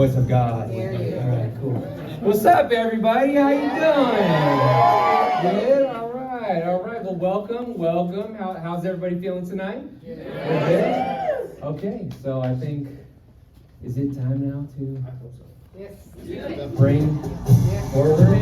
voice of God. All right, cool. What's up, everybody? How you doing? Good. All right. Well, welcome. How's everybody feeling tonight? Yeah. Okay. So I think, is it time now to? I hope so. Yes. Bring forward.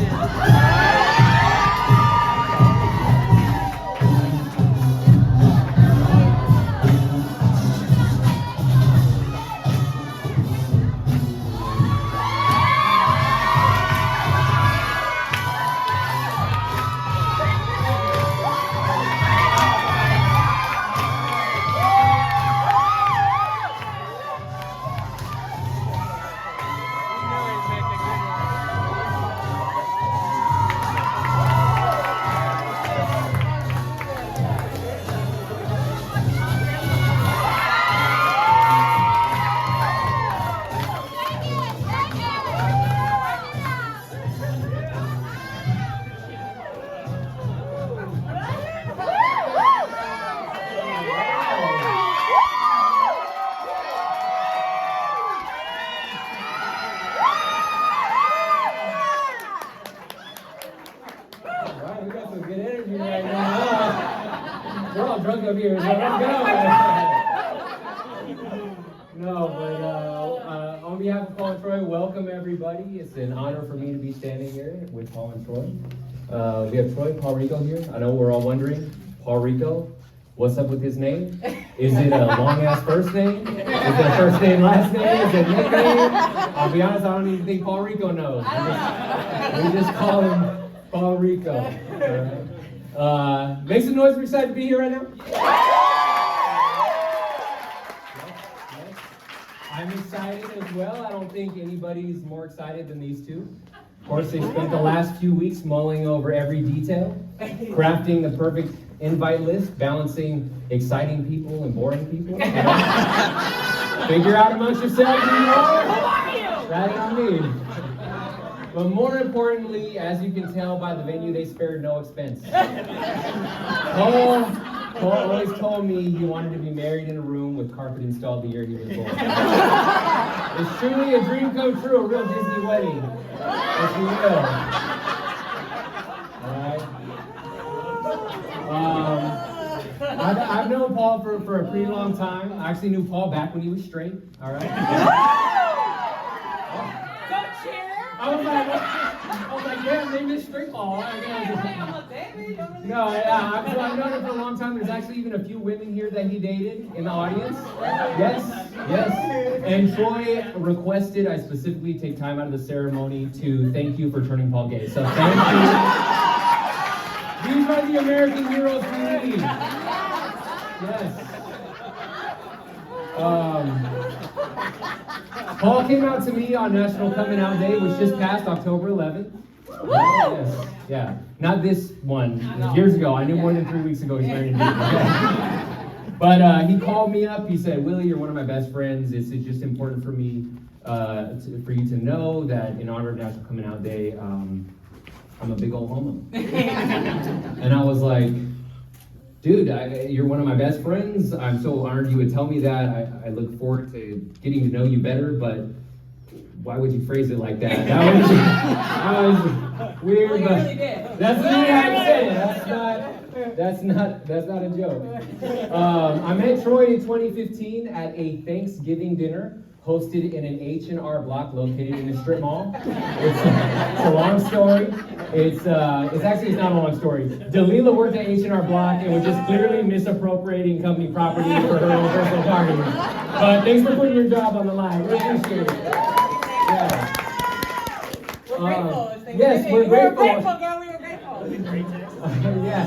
We're all drunk up here, so let's go. On behalf of Paul and Troy, welcome everybody. It's an honor for me to be standing here with Paul and Troy. We have Troy, Paul Rico here. I know we're all wondering, Paul Rico, what's up with his name? Is it a long-ass first name? Is it a first name, last name? Is it a nickname? I'll be honest, I don't even think Paul Rico knows. We just call him Paul Rico. All right. Make some noise. We're excited to be here right now. Yes. I'm excited as well. I don't think anybody's more excited than these two. Of course, they spent the last few weeks mulling over every detail, crafting the perfect invite list, balancing exciting people and boring people. Figure out amongst yourselves who you are. Who are you? That's not me. But more importantly, as you can tell by the venue, they spared no expense. Paul always told me he wanted to be married in a room with carpet installed the year he was born. It's truly a dream come true, a real Disney wedding, if you will. All right. I've known Paul for a pretty long time. I actually knew Paul back when he was straight. All right. I was like, damn, they missed straight ball. No, I've known him for a long time. There's actually even a few women here that he dated in the audience. Yes. And Troy requested I specifically take time out of the ceremony to thank you for turning Paul gay. So thank you. These are the American heroes we need. Yes. Paul came out to me on National Coming Out Day, which just passed October 11th. Yes, yeah. Not this one. Years ago. I knew more than 3 weeks ago he's married to me. But he called me up. He said, Willie, you're one of my best friends. It's just important for me for you to know that in honor of National Coming Out Day, I'm a big old homo. And I was like, dude, you're one of my best friends. I'm so honored you would tell me that. I look forward to getting to know you better, but why would you phrase it like that? That was weird. Well, but really did. That's the way I say it. That's not a joke. I met Troy in 2015 at a Thanksgiving dinner hosted in an H&R Block located in a strip mall. It's a long story. It's not a long story. Delilah worked at H&R Block and was just clearly misappropriating company property for her own personal party. But thanks for putting your job on the line. We appreciate it. Yeah. We're grateful. Yes, we're grateful. We're grateful, girl. We were grateful. Yeah.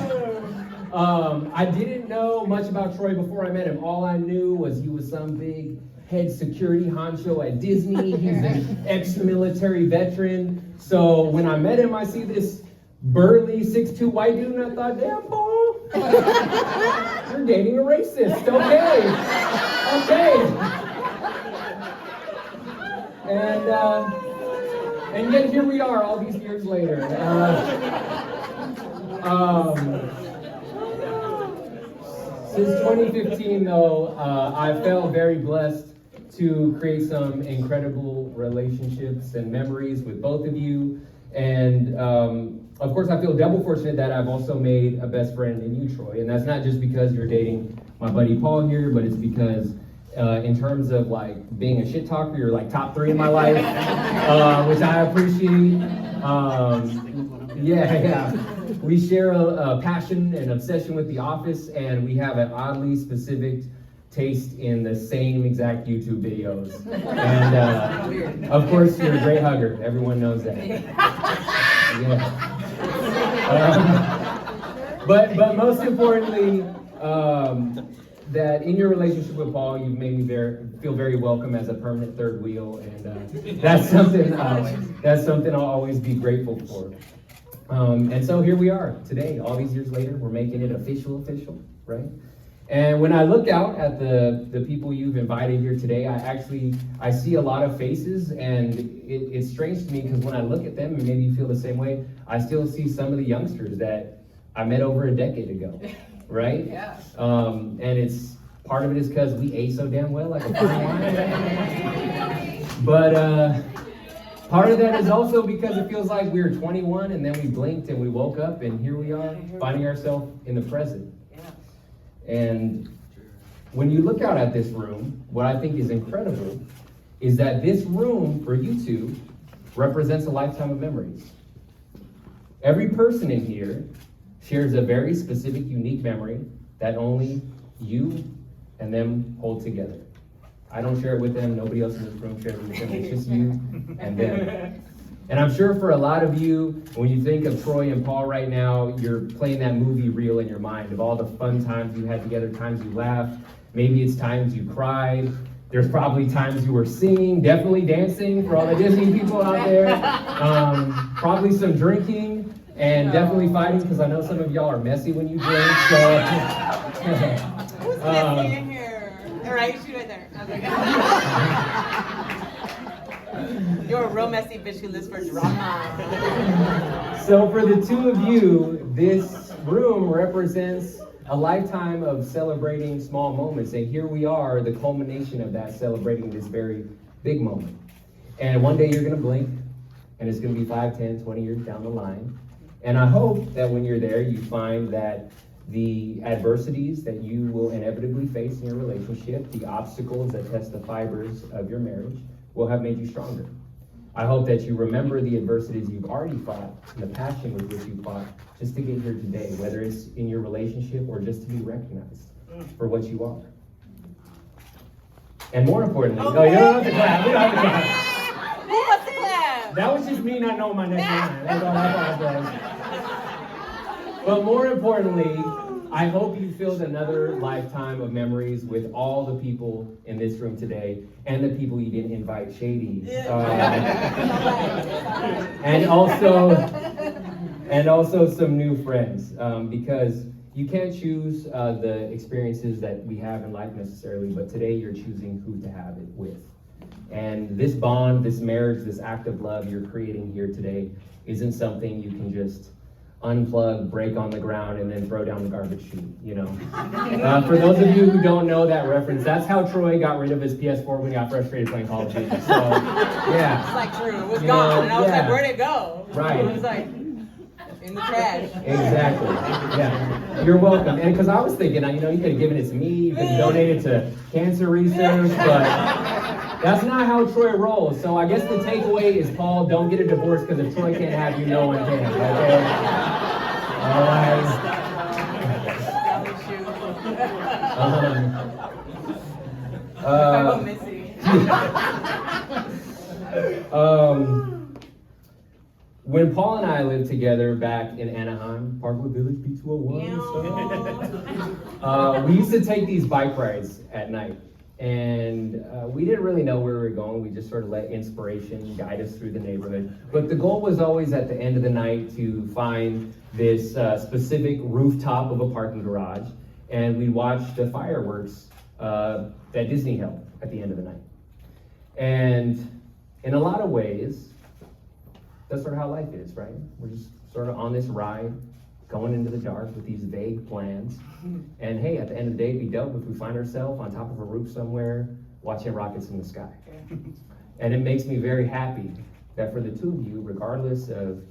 I didn't know much about Troy before I met him. All I knew was he was some big head security honcho at Disney. He's an ex-military veteran. So when I met him, I see this burly 6'2" white dude, and I thought, damn, Paul, you're dating a racist. Okay. And yet here we are all these years later. Since 2015, though, I felt very blessed to create some incredible relationships and memories with both of you. And of course, I feel double fortunate that I've also made a best friend in you, Troy. And that's not just because you're dating my buddy Paul here, but it's because in terms of like being a shit talker, you're like top 3 in my life, which I appreciate. Yeah. We share a passion and obsession with The Office, and we have an oddly specific taste in the same exact YouTube videos. And of course, you're a great hugger. Everyone knows that. Yeah. But most importantly, that in your relationship with Paul, you've made me feel very welcome as a permanent third wheel, and that's something I'll always be grateful for. And so here we are today, all these years later, we're making it official, right? And when I look out at the people you've invited here today, I see a lot of faces, and it's strange to me because when I look at them, and maybe you feel the same way, I still see some of the youngsters that I met over a decade ago, right? Yeah. And it's part of it is because we ate so damn well, like a fine wine. But part of that is also because it feels like we were 21 and then we blinked and we woke up and here we are, finding ourselves in the present. And when you look out at this room, what I think is incredible is that this room for you two represents a lifetime of memories. Every person in here shares a very specific, unique memory that only you and them hold together. I don't share it with them, nobody else in this room shares it with them, it's just you and them. And I'm sure for a lot of you, when you think of Troy and Paul right now, you're playing that movie reel in your mind of all the fun times you had together, times you laughed, maybe it's times you cried, there's probably times you were singing, definitely dancing for all the Disney people out there, probably some drinking, and definitely fighting, because I know some of y'all are messy when you drink, so. Who's messy in here? All right, she right there. I was like, you're a real messy bitch who lives for drama. So for the two of you, this room represents a lifetime of celebrating small moments. And here we are, the culmination of that, celebrating this very big moment. And one day you're gonna blink, and it's gonna be 5, 10, 20 years down the line. And I hope that when you're there, you find that the adversities that you will inevitably face in your relationship, the obstacles that test the fibers of your marriage, will have made you stronger. I hope that you remember the adversities you've already fought and the passion with which you fought just to get here today, whether it's in your relationship or just to be recognized for what you are. And more importantly, no, you don't have to clap. We don't have to clap. Who wants to clap? That was just me not knowing my next line. That's all I apologize. But more importantly, I hope you filled another lifetime of memories with all the people in this room today and the people you didn't invite, Shady. And also some new friends, because you can't choose the experiences that we have in life necessarily, but today you're choosing who to have it with. And this bond, this marriage, this act of love you're creating here today isn't something you can just unplug, break on the ground, and then throw down the garbage chute, you know. For those of you who don't know that reference, that's how Troy got rid of his PS4 when he got frustrated playing Call of Duty. So, yeah. It's like true, it was gone, and I was like, where'd it go? Right. It was like, in the trash. Exactly, yeah. You're welcome. And because I was thinking, you know, you could have given it to me, you could have donated to cancer research, but that's not how Troy rolls. So I guess the takeaway is, Paul, don't get a divorce, because if Troy can't have you, no one can, okay? All right. I'm missing. When Paul and I lived together back in Anaheim, Parkwood Village, B201, we used to take these bike rides at night. And we didn't really know where we were going. We just sort of let inspiration guide us through the neighborhood. But the goal was always at the end of the night to find this specific rooftop of a parking garage. And we watched the fireworks that Disney held at the end of the night. And in a lot of ways, that's sort of how life is, right? We're just sort of on this ride, going into the dark with these vague plans. And hey, at the end of the day, it'd be dope if we find ourselves on top of a roof somewhere watching rockets in the sky. And it makes me very happy that for the two of you, regardless of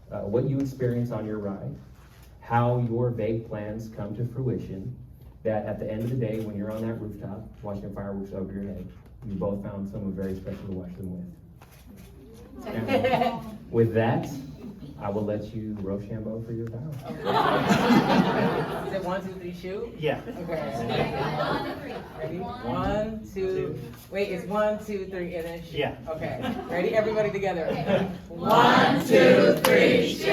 what you experience on your ride, how your vague plans come to fruition, that at the end of the day, when you're on that rooftop watching fireworks over your head, you both found someone very special to watch them with. And with that, I will let you Rochambeau for your vow. Is it 1, 2, 3, shoot? Yeah. Okay. Ready? 1, 2. Wait, it's 1, 2, 3, and then shoot. Yeah. Okay. Ready? Everybody together. 1, 2, 3, shoot!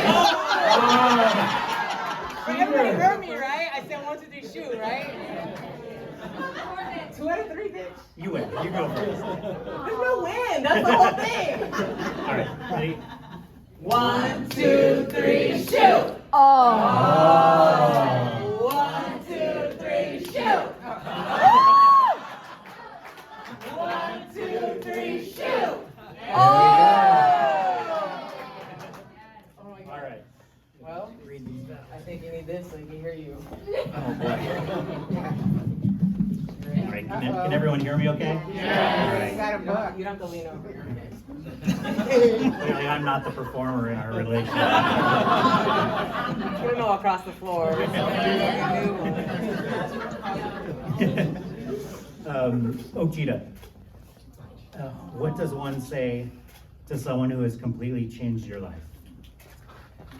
Everybody heard me, right? I said 1, 2, 3, shoot, right? 2 out of 3, bitch. You win. You go first. There's no win. That's the whole thing. All right. Ready? 1, 2, 3, shoot! Oh. 1, 2, 3, shoot! 1, 2, 3, shoot! Oh. Oh my God. All right. Well, Read these vows. I think you need this so he can hear you. Oh boy. All right. Can everyone hear me okay? Yeah. All Got a book. You don't have to lean over. Clearly, I'm not the performer in our relationship. Put it all across the floor. Ochita, what does one say to someone who has completely changed your life?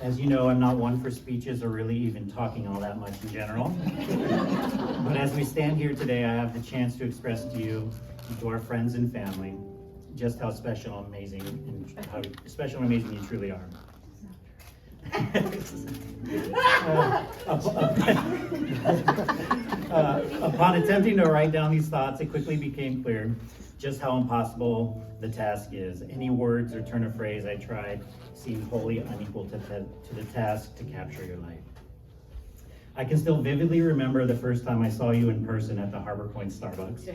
As you know, I'm not one for speeches or really even talking all that much in general. But as we stand here today, I have the chance to express to you and to our friends and family just how special and amazing you truly are. Upon attempting to write down these thoughts, it quickly became clear just how impossible the task is. Any words or turn of phrase I tried seemed wholly unequal to the task to capture your life. I can still vividly remember the first time I saw you in person at the Harbor Point Starbucks.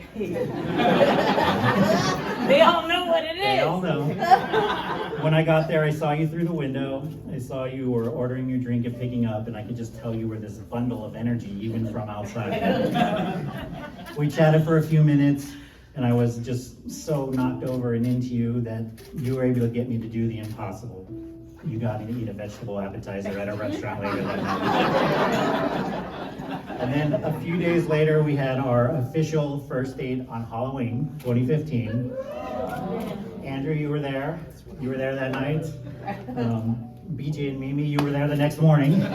They all know what it is. They all know. When I got there, I saw you through the window. I saw you were ordering your drink and picking up, and I could just tell you were this bundle of energy, even from outside. We chatted for a few minutes, and I was just so knocked over and into you that you were able to get me to do the impossible. You got me to eat a vegetable appetizer at a restaurant later that night. And then a few days later, we had our official first date on Halloween 2015. Andrew, you were there. You were there that night. BJ and Mimi, you were there the next morning. I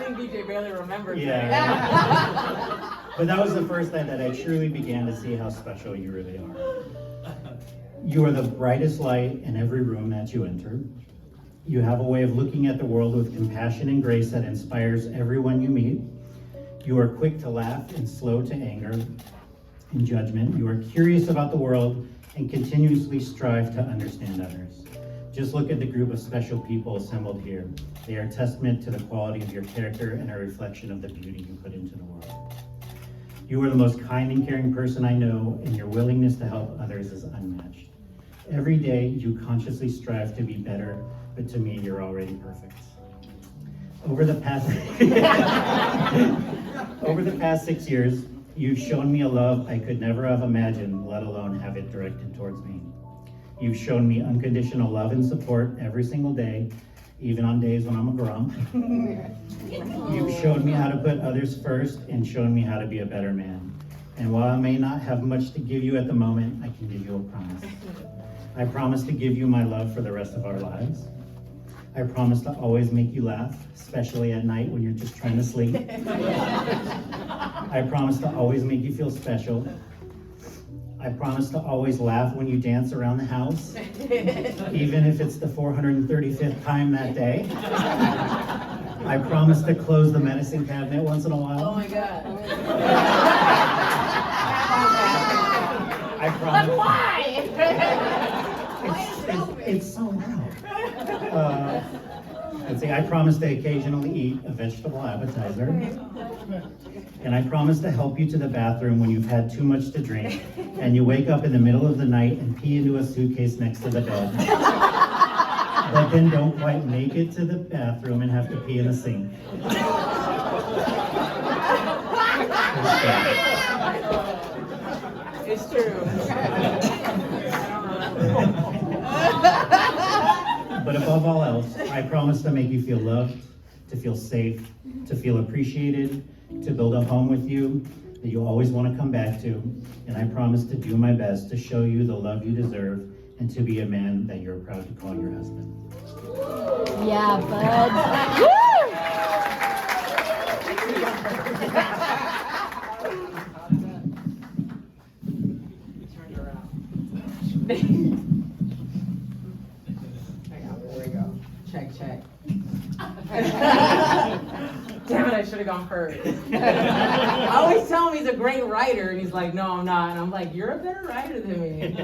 think BJ barely remembers. Yeah. But that was the first time that I truly began to see how special you really are. You are the brightest light in every room that you enter. You have a way of looking at the world with compassion and grace that inspires everyone you meet. You are quick to laugh and slow to anger and judgment. You are curious about the world and continuously strive to understand others. Just look at the group of special people assembled here. They are a testament to the quality of your character and a reflection of the beauty you put into the world. You are the most kind and caring person I know, and your willingness to help others is unmatched. Every day, you consciously strive to be better, but to me, you're already perfect. Over the past 6 years, you've shown me a love I could never have imagined, let alone have it directed towards me. You've shown me unconditional love and support every single day, even on days when I'm a grump. You've shown me how to put others first and shown me how to be a better man. And while I may not have much to give you at the moment, I can give you a promise. I promise to give you my love for the rest of our lives. I promise to always make you laugh, especially at night when you're just trying to sleep. I promise to always make you feel special. I promise to always laugh when you dance around the house, even if it's the 435th time that day. I promise to close the medicine cabinet once in a while. Oh my God. I promise. But why? It's so loud. Let's see, I promise to occasionally eat a vegetable appetizer. And I promise to help you to the bathroom when you've had too much to drink and you wake up in the middle of the night and pee into a suitcase next to the bed. but then don't quite make it to the bathroom and have to pee in the sink. It's true. But above all else, I promise to make you feel loved, to feel safe, to feel appreciated, to build a home with you that you always want to come back to. And I promise to do my best to show you the love you deserve and to be a man that you're proud to call your husband. Yeah, bud. Turned around. Hang on, there we go. Check. Damn it, I should have gone first. I always tell him he's a great writer, and he's like, no, I'm not. And I'm like, you're a better writer than me.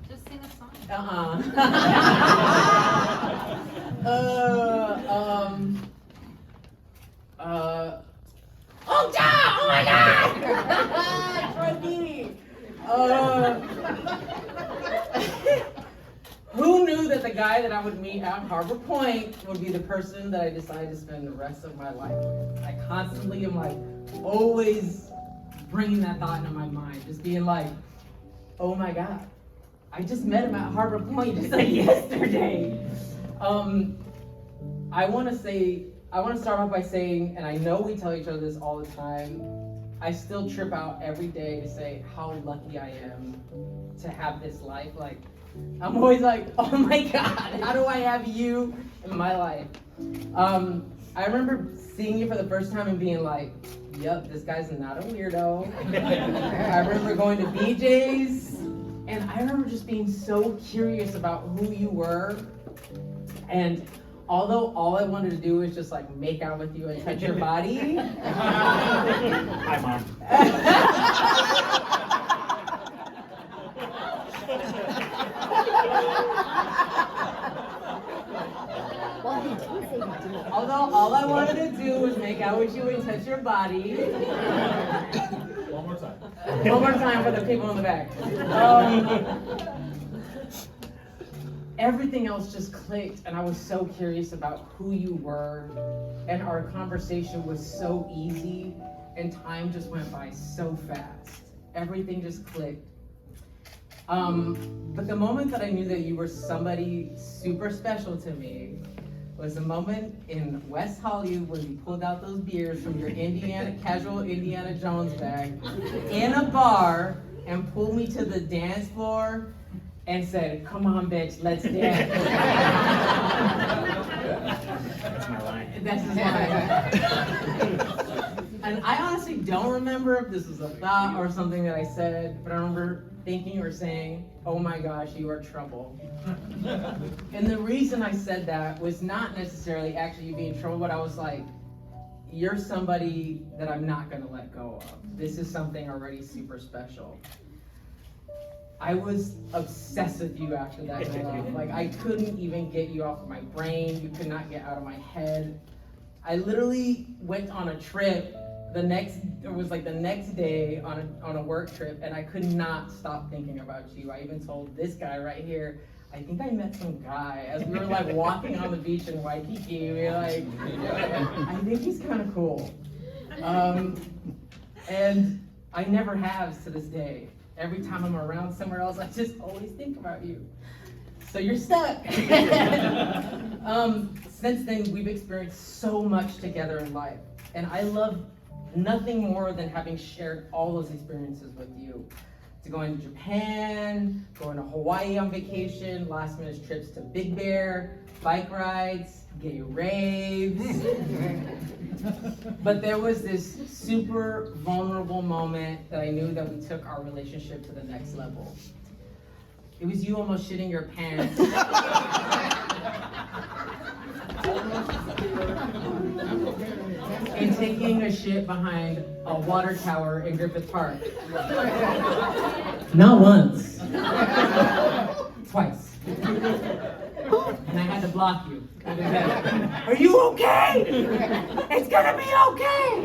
Just sing a song. Oh, God! Oh my God! Troy Beatty. Who knew that the guy that I would meet at Harbor Point would be the person that I decided to spend the rest of my life with? I constantly am like, always bringing that thought into my mind, just being like, oh my God, I just met him at Harbor Point just like yesterday. I want to start off by saying, and I know we tell each other this all the time, I still trip out every day to say how lucky I am to have this life. Like, I'm always like, oh my God, how do I have you in my life? I remember seeing you for the first time and being like, yep, this guy's not a weirdo. I remember going to BJ's, and I remember just being so curious about who you were. And although all I wanted to do was just like make out with you and touch your body. Hi, Mom. Well, he did say he did. Although all I wanted to do was make out with you and touch your body. One more time. One more time for the people in the back. Everything else just clicked, and I was so curious about who you were, and our conversation was so easy, and time just went by so fast. Everything just clicked. But the moment that I knew that you were somebody super special to me was the moment in West Hollywood when you pulled out those beers from your casual Indiana Jones bag in a bar and pulled me to the dance floor and said, come on, bitch, let's dance. That's my line. That's his line. And I honestly don't remember if this was a thought or something that I said, but I remember thinking or saying, oh my gosh, you are trouble. And the reason I said that was not necessarily actually you being trouble, but I was like, you're somebody that I'm not gonna let go of. This is something already super special. I was obsessed with you after that night off. Like, I couldn't even get you off of my brain. You could not get out of my head. I literally went on a trip the next day on a work trip, and I could not stop thinking about you. I even told this guy right here, I think I met some guy as we were like walking on the beach in Waikiki. We were like, I think he's kind of cool. And I never have to this day. Every time I'm around somewhere else, I just always think about you. So you're stuck. Since then, we've experienced so much together in life. And I love nothing more than having shared all those experiences with you. To going to Japan, going to Hawaii on vacation, last minute trips to Big Bear, bike rides, gay raves. But there was this super vulnerable moment that I knew that we took our relationship to the next level. It was you almost shitting your pants. And taking a shit behind a water tower in Griffith Park. Not once. Twice. And I had to block you. Are you okay? It's gonna be okay!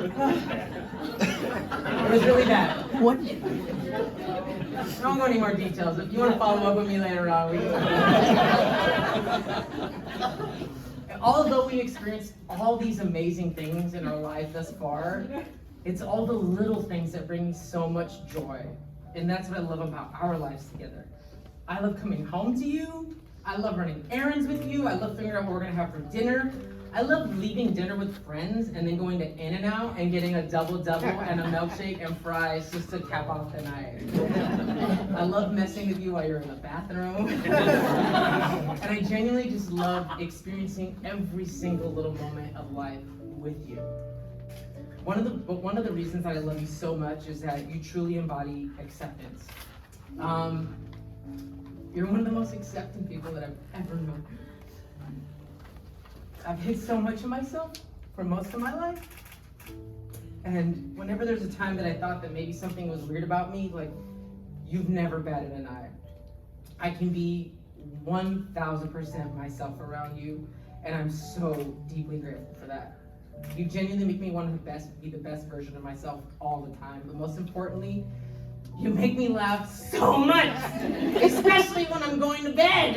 It was really bad. What? I won't go any more details. If you want to follow up with me later on, we can. Although we experienced all these amazing things in our life thus far, it's all the little things that bring me so much joy. And that's what I love about our lives together. I love coming home to you. I love running errands with you. I love figuring out what we're gonna have for dinner. I love leaving dinner with friends and then going to In-N-Out and getting a double-double and a milkshake and fries just to cap off the night. I love messing with you while you're in the bathroom. And I genuinely just love experiencing every single little moment of life with you. One of the reasons that I love you so much is that you truly embody acceptance. You're one of the most accepting people that I've ever known. I've hid so much of myself for most of my life. And whenever there's a time that I thought that maybe something was weird about me, like, you've never batted an eye. I can be 1000% myself around you, and I'm so deeply grateful for that. You genuinely make me want to be the best version of myself all the time. But most importantly, you make me laugh so much, especially when I'm going to bed.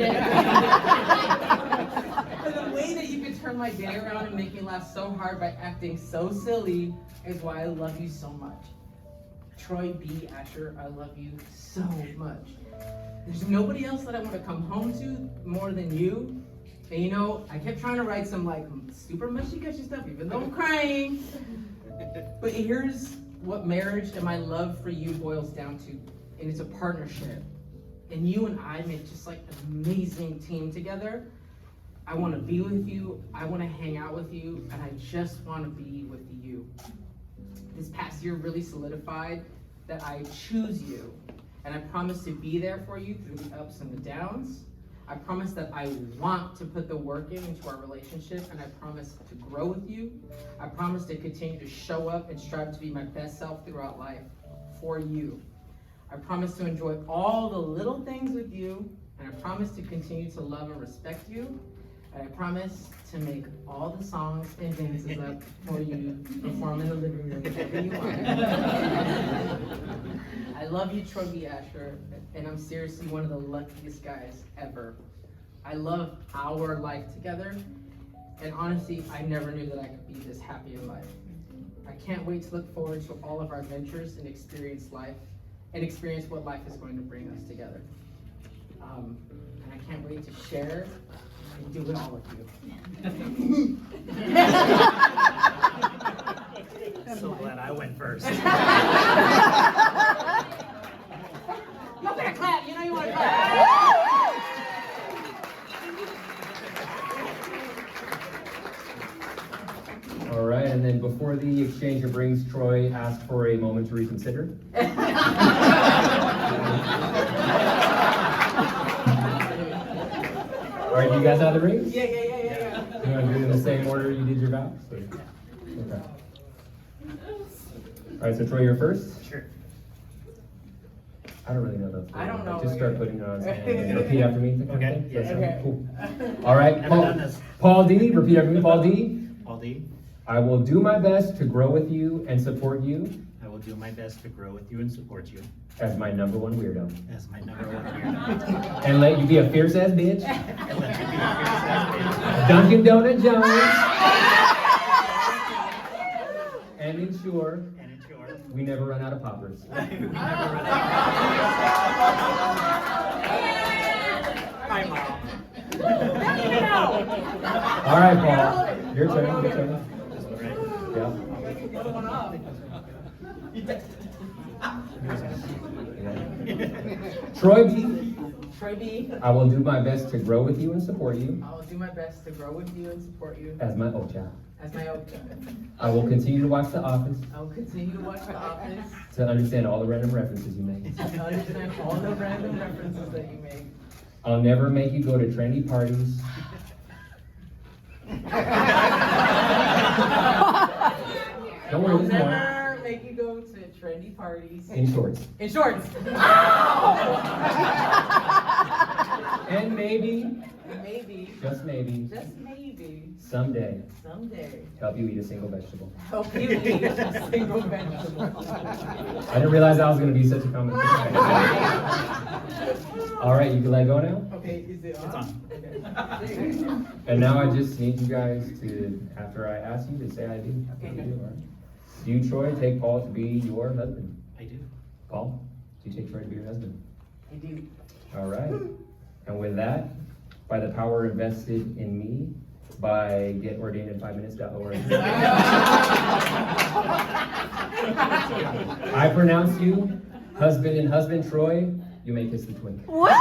The way that you could turn my day around and make me laugh so hard by acting so silly is why I love you so much. Troy B. Asher, I love you so much. There's nobody else that I want to come home to more than you. And you know, I kept trying to write some like super mushy-gushy stuff, even though I'm crying. But here's what marriage and my love for you boils down to, and it's a partnership. And you and I make just like an amazing team together. I want to be with you, I want to hang out with you, and I just want to be with you. This past year really solidified that I choose you, and I promise to be there for you through the ups and the downs. I promise that I want to put the work into our relationship, and I promise to grow with you. I promise to continue to show up and strive to be my best self throughout life for you. I promise to enjoy all the little things with you, and I promise to continue to love and respect you. And I promise to make all the songs and dances up for you to perform in the living room whenever you want. I love you, Troy B. Asher, and I'm seriously one of the luckiest guys ever. I love our life together, and honestly, I never knew that I could be this happy in life. I can't wait to look forward to all of our adventures and experience life, and experience what life is going to bring us together. And I can't wait to share and do it all with you. So glad I went first. You better clap, you know you want to clap. All right, and then before the exchange of rings, Troy asked for a moment to reconsider. All right, you guys have the rings? Yeah. You want to do it in the same order you did your vows? Okay. All right, so Troy, you're first. Sure. I don't really know those. I don't know. Just start putting it on. Repeat after me. Okay. Does that sound Okay. Cool. All right, Never done this. Paul D. Repeat after me. Paul D. Paul D. I will do my best to grow with you and support you I will do my best to grow with you and support you as my number one weirdo. as my number one weirdo. And let you be a fierce ass bitch. And let you be a fierce ass bitch. Dunkin' Donut Jones. And ensure And ensure we never run out of poppers. we never run out. Hi, Mom. All right, Paul. Your turn. Your turn. This one, right? Yeah. Troy B. Troy B. I will do my best to grow with you and support you I will do my best to grow with you and support you as my Ocha. as my own. I will continue to watch The Office I will continue to watch The Office to understand all the random references you make. to understand all the random references that you make. I'll never make you go to trendy parties. Don't worry, I'll there's more. never make you go to trendy parties. In shorts. In shorts. And maybe maybe, just maybe, someday, help you eat a single vegetable. help you eat a single vegetable. I didn't realize that was gonna be such a common thing. All right, you can let go now. Okay, is it on? It's on. Okay. And now I just need you guys to, after I ask you, to say I do. Okay. You do, all right? Do you, Troy, take Paul to be your husband? I do. Paul, do you take Troy to be your husband? I do. All right. And with that, by the power invested in me, by getordainedin5minutes.org, I pronounce you husband and husband Troy. You may kiss the twink. What?